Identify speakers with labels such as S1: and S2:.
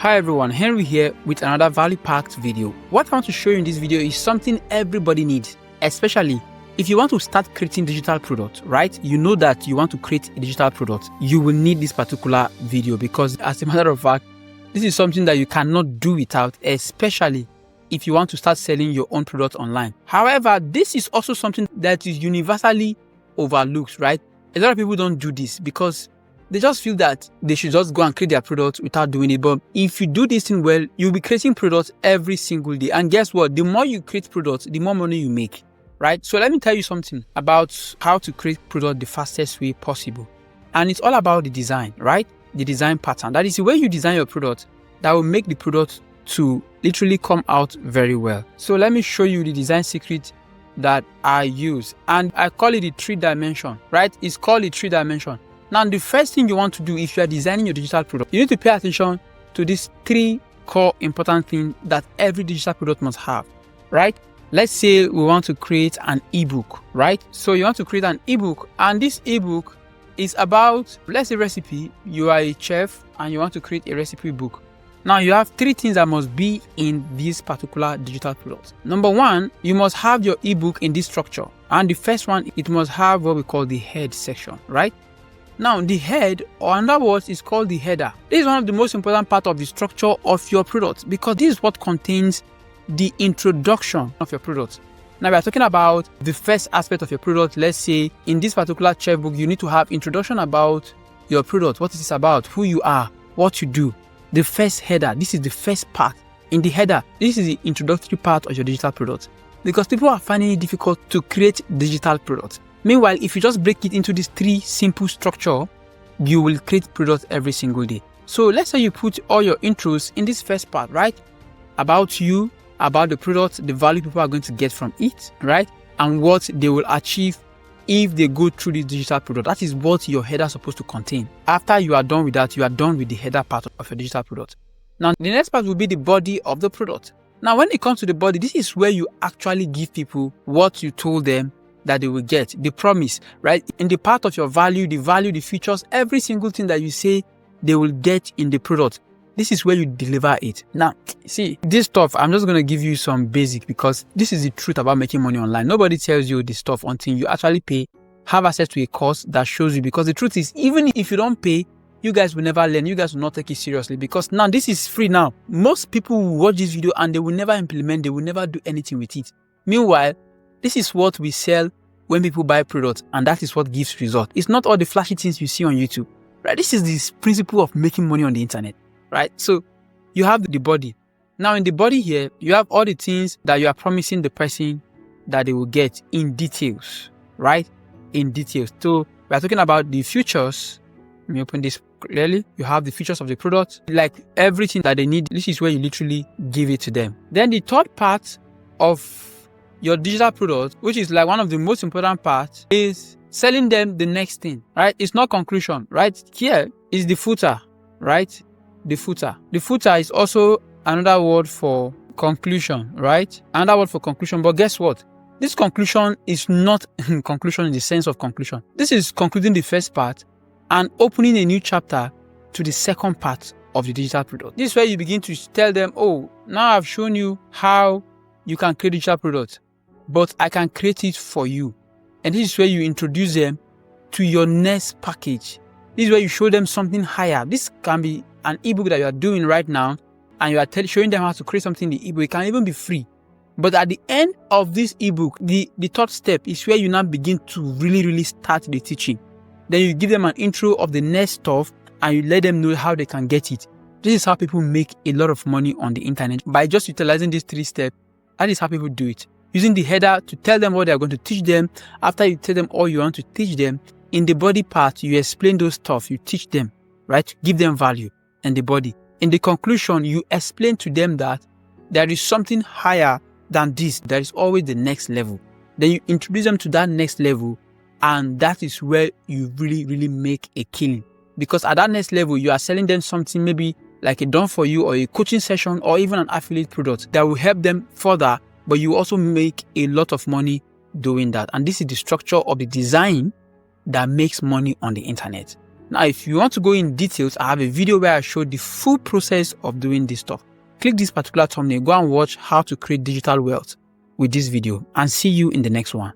S1: Hi everyone, Henry here with another value-packed video. What I want to show you in this video is something everybody needs, especially if you want to start creating digital products, right? You know that you want to create a digital product. You will need this particular video because as a matter of fact, this is something that you cannot do without, especially if you want to start selling your own product online. However, this is also something that is universally overlooked, right? A lot of people don't do this because they just feel that they should just go and create their product without doing it. But if you do this thing well, you'll be creating products every single day. And guess what? The more you create products, the more money you make, right? So let me tell you something about how to create product the fastest way possible. And it's all about the design, right? The design pattern. That is the way you design your product that will make the product to literally come out very well. So let me show you the design secret that I use. And I call it the 3-dimension, right? It's called the 3-dimension. Now, the first thing you want to do if you are designing your digital product, you need to pay attention to these 3 core important things that every digital product must have, right? Let's say we want to create an ebook, right? So you want to create an ebook, and this ebook is about, let's say, recipe. You are a chef and you want to create a recipe book. Now, you have 3 things that must be in this particular digital product. Number 1, you must have your ebook in this structure. And the first one, it must have what we call the head section, right? Now, the head, or in other words, is called the header. This is one of the most important part of the structure of your product because this is what contains the introduction of your product. Now, we are talking about the first aspect of your product. Let's say in this particular chef book, you need to have introduction about your product. What is this about? Who you are, what you do. The first header, this is the first part. In the header, this is the introductory part of your digital product because people are finding it difficult to create digital products. Meanwhile, if you just break it into these 3 simple structure, you will create products every single day. So let's say you put all your intros in this first part, right? About you, about the product, the value people are going to get from it, right? And what they will achieve if they go through this digital product. That is what your header is supposed to contain. After you are done with that, you are done with the header part of your digital product. Now, the next part will be the body of the product. Now, when it comes to the body, this is where you actually give people what you told them that they will get, the promise, right? In the part of your value, the features, every single thing that you say they will get in the product. This is where you deliver it. Now, see, this stuff, I'm just going to give you some basic because this is the truth about making money online. Nobody tells you this stuff until you actually pay, have access to a course that shows you, because the truth is, even if you don't pay, you guys will never learn. You guys will not take it seriously because now this is free now. Most people will watch this video and they will never implement, they will never do anything with it. Meanwhile, this is what we sell when people buy products, and that is what gives result. It's not all the flashy things you see on YouTube, right? This is the principle of making money on the internet, right? So you have the body. Now in the body here, you have all the things that you are promising the person that they will get in details, right? In details. So we are talking about the features. Let me open this clearly. You have the features of the product, like everything that they need. This is where you literally give it to them. Then the third part of your digital product, which is like one of the most important parts, is selling them the next thing, right? It's not conclusion, right? Here is the footer, right? The footer. The footer is also another word for conclusion, right? Another word for conclusion. But guess what? This conclusion is not conclusion in the sense of conclusion. This is concluding the first part and opening a new chapter to the second part of the digital product. This is where you begin to tell them, oh, now I've shown you how you can create digital products, but I can create it for you. And this is where you introduce them to your next package. This is where you show them something higher. This can be an ebook that you are doing right now, and you are showing them how to create something in the ebook. It can even be free. But at the end of this ebook, the third step is where you now begin to really start the teaching. Then you give them an intro of the next stuff, and you let them know how they can get it. This is how people make a lot of money on the internet. By just utilizing these 3 steps, that is how people do it. Using the header to tell them what they are going to teach them. After you tell them all you want to teach them, in the body part, you explain those stuff, you teach them, right? Give them value in the body. In the conclusion, you explain to them that there is something higher than this. There is always the next level. Then you introduce them to that next level, and that is where you really make a killing. Because at that next level, you are selling them something maybe like a done for you or a coaching session or even an affiliate product that will help them further, but you also make a lot of money doing that. And this is the structure of the design that makes money on the internet. Now, if you want to go in details, I have a video where I showed the full process of doing this stuff. Click this particular thumbnail, go and watch how to create digital wealth with this video, and see you in the next one.